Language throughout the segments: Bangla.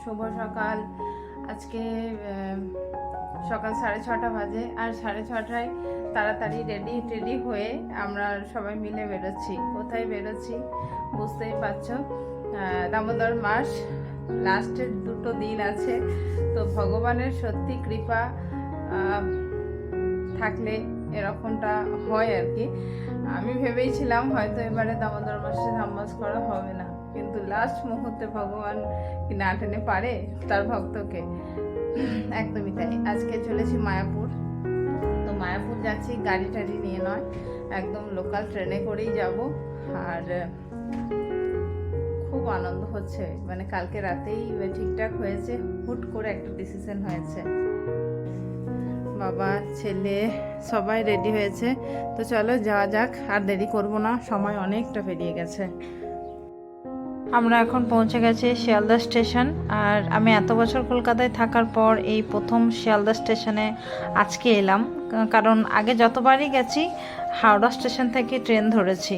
শুভ সকাল। আজকে সকাল 6:30 বাজে, আর 6:30টায় তাড়াতাড়ি রেডি হয়ে আমরা সবাই মিলে বেরোচ্ছি। কোথায় বেরোচ্ছি বুঝতেই পারছো, দামোদর মাস লাস্টের 2 দিন আছে। তো ভগবানের সত্যি কৃপা থাকলে এরকমটা হয় আর কি। আমি ভেবেছিলাম হয়তো এবারে দামোদর মাসে ধামবাস করা হবে না, কিন্তু লাস্ট মুহূর্তে ভগবান কি না টেনে পারে তার ভক্তকে। একদমই তাই। আজকে চলেছি মায়াপুর। তো মায়াপুর যাচ্ছি গাড়ি টাড়ি নিয়ে নয়, একদম লোকাল ট্রেনে করেই যাব। আর খুব আনন্দ হচ্ছে, মানে কালকে রাতেই ঠিকঠাক হয়েছে, হুট করে একটা ডিসিশন হয়েছে। বাবা ছেলে সবাই রেডি হয়েছে, তো চলো যাওয়া যাক, আর দেরি করব না, সময় অনেকটা পেরিয়ে গেছে। আমরা এখন পৌঁছে গেছি শিয়ালদা স্টেশন। আর আমি এত বছর কলকাতায় থাকার পর এই প্রথম শিয়ালদা স্টেশনে আজকে এলাম, কারণ আগে যতবারই গেছি হাওড়া স্টেশন থেকে ট্রেন ধরেছি।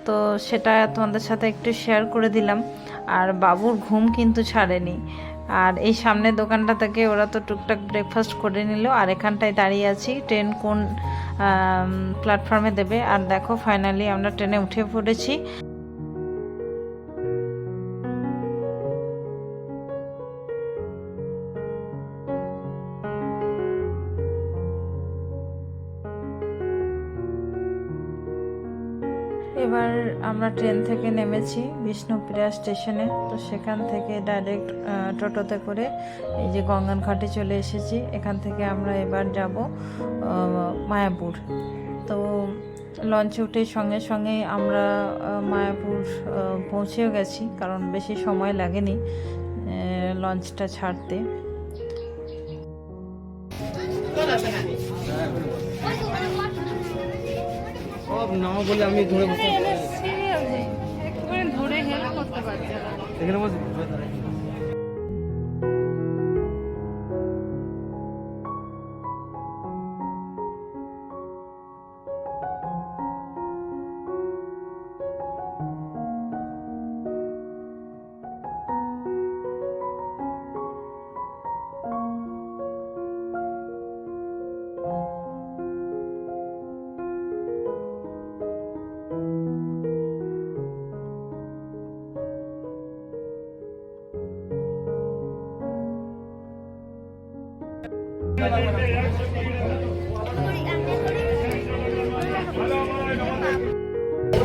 তো সেটা তোমাদের সাথে একটু শেয়ার করে দিলাম। আর বাবুর ঘুম কিন্তু ছাড়েনি। আর এই সামনের দোকানটা থেকে ওরা তো টুকটাক ব্রেকফাস্ট করে নিল, আর এখানটায় দাঁড়িয়ে আছি ট্রেন কোন প্ল্যাটফর্মে দেবে। আর দেখো ফাইনালি আমরা ট্রেনে উঠে পড়েছি। এবার আমরা ট্রেন থেকে নেমেছি বিষ্ণুপ্রিয়া স্টেশনে। তো সেখান থেকে ডাইরেক্ট টোটোতে করে এই যে গঙ্গানঘাটে চলে এসেছি। এখান থেকে আমরা এবার যাব মায়াপুর। তো লঞ্চে উঠে সঙ্গে সঙ্গে আমরা মায়াপুর পৌঁছেও গেছি, কারণ বেশি সময় লাগেনি লঞ্চটা ছাড়তে। নাও বলে আমি ধরে বসে ধরে হেল্প করতে পারছি। এখানে বসে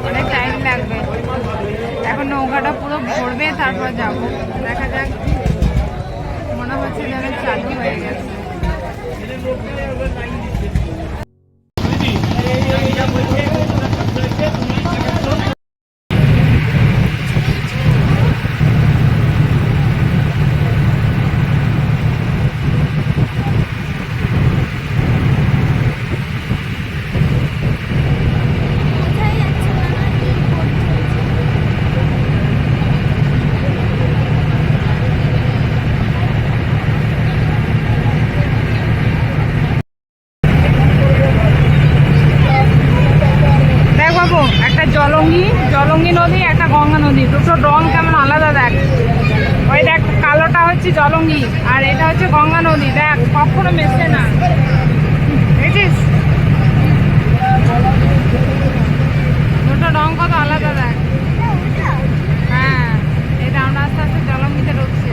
অনেক টাইম লাগবে, এখন নৌকাটা পুরো ভরবে, তারপর যাব। দেখা যাক, মনে হচ্ছে যেন চালু হয়ে গেছে। জলঙ্গি নদী, একটা গঙ্গা নদী, দুটো রং কেমন আলাদা দেখ। ওই দেখ কালোটা হচ্ছে জলঙ্গি, আর এটা হচ্ছে গঙ্গা নদী। দেখ কখনো মেশে না, দেখছিস দুটো রং কত আলাদা দেখ। হ্যাঁ, এটা আমরা আস্তে আস্তে জলঙ্গিতে ঢুকছি।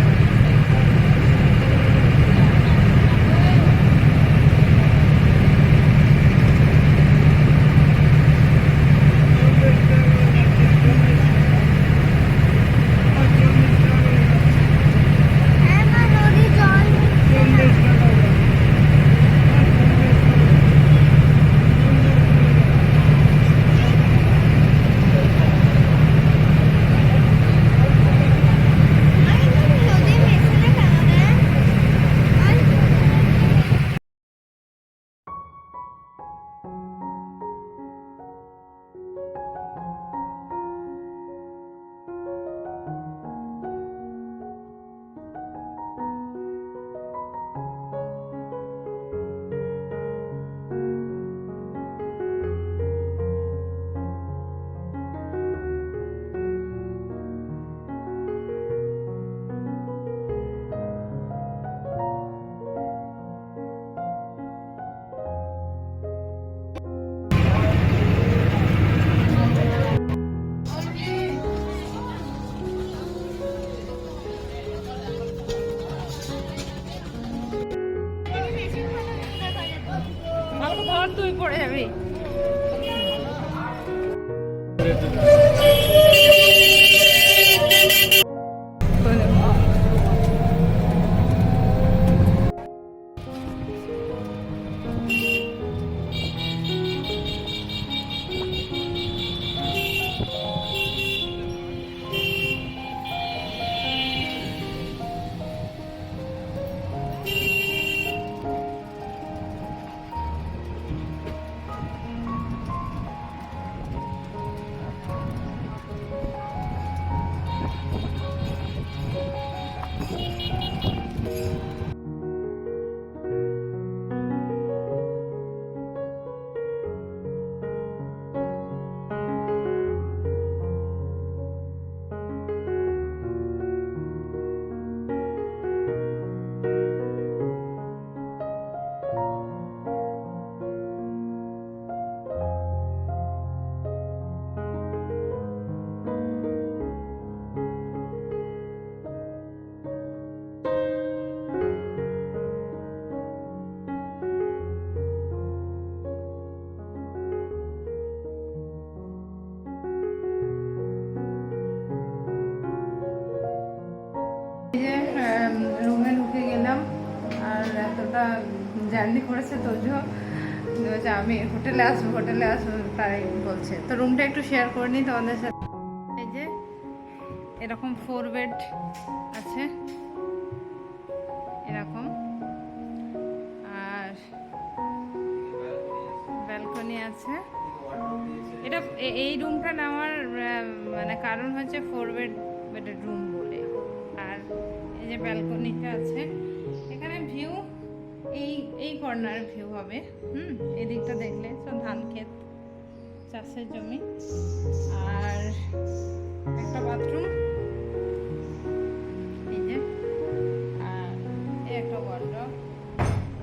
পড়ে যাবি। রুমে ঢুকে গেলাম আর এতটা জার্নি করেছে তোজো যে আমি হোটেলে আসবো তাই বলছে। তো রুমটা একটু শেয়ার করে নিই তোমাদের সাথে। এই যে এরকম 4 বেড আছে এরকম, আর ব্যালকনি আছে। এটা এই রুমটা নেওয়ার মানে কারণ হচ্ছে 4 বেডের রুম বলে। আর এই যে ব্যালকনিটা আছে, এখানে ভিউ এই কর্নার ভিউ হবে। এদিকটা দেখলে সব ধান ক্ষেত, চাষের জমি, আর একটা বাথরুম এই যে, আর এই একটা ওয়ার্ডরোব,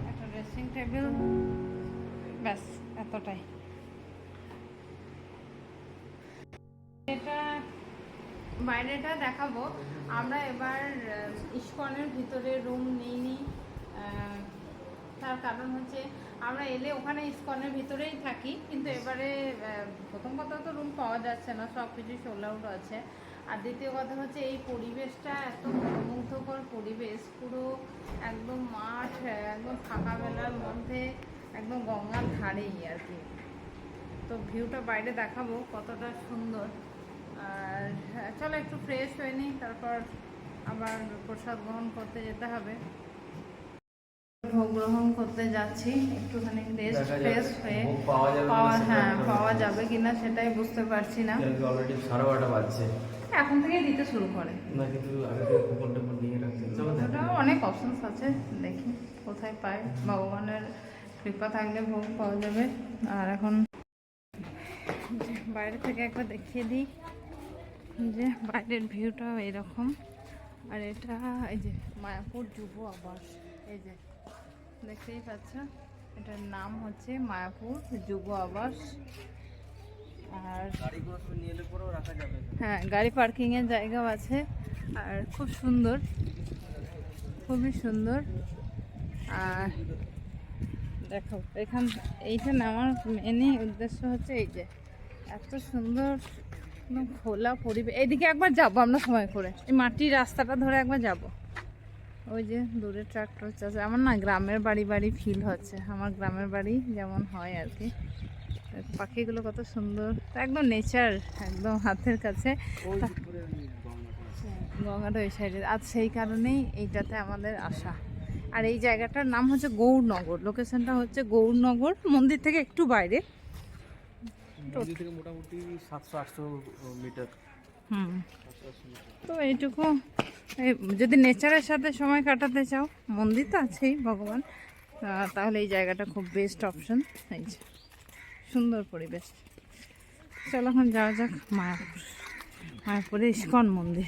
একটা ড্রেসিং টেবিল, ব্যাস এতটাই। এটা বাইরেটা দেখাবো। আমরা এবার ইস্কনের ভিতরে রুম নিইনি, তার কারণ হচ্ছে আমরা এলে ওখানে ইস্কনের ভিতরেই থাকি, কিন্তু এবারে প্রথম কথা তো রুম পাওয়া যাচ্ছে না, সব কিছু সোল্ড আউট আছে। আর দ্বিতীয় কথা হচ্ছে এই পরিবেশটা এত মনোমুগ্ধকর পরিবেশ, পুরো একদম মাঠ, একদম ফাঁকা বেলার মধ্যে, একদম গঙ্গার ধারেই আর কি। তো ভিউটা বাইরে দেখাবো কতটা সুন্দর। আর চলো একটু ফ্রেশ হয়ে নিই, তারপর আবার প্রসাদ গ্রহণ করতে যেতে হবে। ভোগ গ্রহণ করতে যাচ্ছি, একটুখানি ফ্রেশ হয়ে পাওয়া যাবে কিনা সেটাই বুঝতে পারছি না। অলরেডি 12:30 বাজছে, এখন থেকে দিতে শুরু করে না কিন্তু আগে থেকে কুপন টুপন নিয়ে রাখতে ওটাও অনেক অপশনস আছে, দেখি কোথায় পাই। ভগবানের কৃপা থাকলে ভোগ পাওয়া যাবে। আর এখন বাইরে থেকে একবার দেখিয়ে দিই যে বাইরের ভিউটা এরকম। আর এটা এই যে মায়াপুর যুব আবাস, এই যে দেখতেই পাচ্ছ, এটার নাম হচ্ছে মায়াপুর যুব আবাস। আর হ্যাঁ, গাড়ি পার্কিংয়ের জায়গাও আছে। আর খুব সুন্দর, খুবই সুন্দর। আর দেখো এইটা নামার মেনই উদ্দেশ্য হচ্ছে এই যে এত সুন্দর একদম খোলা পরিবেশ। এইদিকে একবার যাবো আমরা সময় করে, এই মাটির রাস্তাটা ধরে একবার যাব। ওই যে দূরে ট্রাক্টর চাষে, আমার না গ্রামের বাড়ি ফিল হচ্ছে, আমার গ্রামের বাড়ি যেমন হয় আর কি। পাখিগুলো কত সুন্দর, একদম নেচার, একদম হাতের কাছে। গঙ্গাটা ওই সাইডে, আর সেই কারণেই এইটাতে আমাদের আসা। আর এই জায়গাটার নাম হচ্ছে গৌরনগর, লোকেশনটা হচ্ছে গৌরনগর, মন্দির থেকে একটু বাইরে, মোটামুটি 700-800 মিটার। তো এইটুকু, যদি নেচারের সাথে সময় কাটাতে চাও, মন্দির তো আছেই ভগবান, তাহলে এই জায়গাটা খুব বেস্ট অপশন। এই যে সুন্দর পরিবেশ। চলো এখন যাওয়া যাক মায়াপুরে ইস্কন মন্দির।